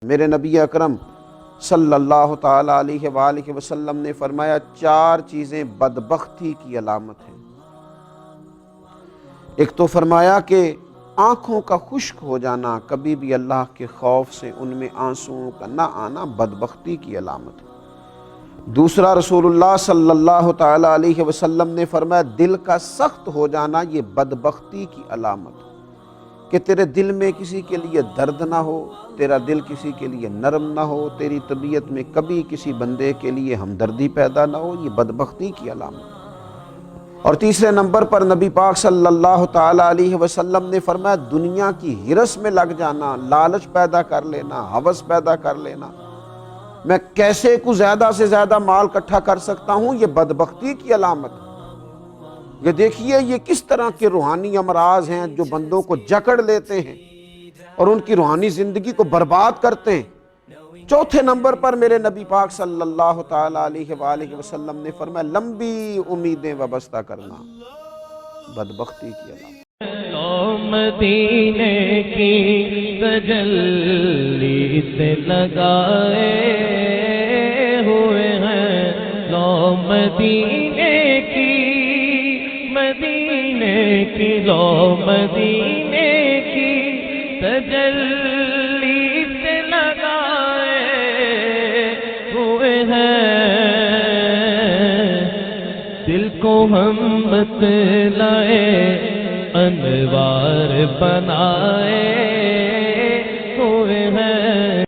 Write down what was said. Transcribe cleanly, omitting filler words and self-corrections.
میرے نبی اکرم صلی اللہ تعالیٰ علیہ وآلہ وسلم نے فرمایا 4 چیزیں بدبختی کی علامت ہیں۔ ایک تو فرمایا کہ آنکھوں کا خشک ہو جانا، کبھی بھی اللہ کے خوف سے ان میں آنسوؤں کا نہ آنا بدبختی کی علامت ہے۔ دوسرا، رسول اللہ صلی اللہ تعالیٰ علیہ وسلم نے فرمایا دل کا سخت ہو جانا یہ بدبختی کی علامت ہے، کہ تیرے دل میں کسی کے لیے درد نہ ہو، تیرا دل کسی کے لیے نرم نہ ہو، تیری طبیعت میں کبھی کسی بندے کے لیے ہمدردی پیدا نہ ہو، یہ بدبختی کی علامت ہے۔ اور تیسرے نمبر پر نبی پاک صلی اللہ تعالیٰ علیہ وسلم نے فرمایا دنیا کی ہرس میں لگ جانا، لالچ پیدا کر لینا، ہوس پیدا کر لینا، میں کیسے کو زیادہ سے زیادہ مال اکٹھا کر سکتا ہوں، یہ بدبختی کی علامت ہے۔ یہ دیکھیے یہ کس طرح کے روحانی امراض ہیں جو بندوں کو جکڑ لیتے ہیں اور ان کی روحانی زندگی کو برباد کرتے ہیں۔ چوتھے نمبر پر میرے نبی پاک صلی اللہ تعالیٰ علیہ وآلہ وسلم نے فرمایا لمبی امیدیں وابستہ کرنا بدبختی کی علامت۔ مدینے کی تجلی سے لگائے ہوئے ہیں، لو مدینے کی لو مدینے کی تجلی سے لگائے ہوئے ہیں، دل کو ہم بتلائے انوار بنائے ہوئے ہیں۔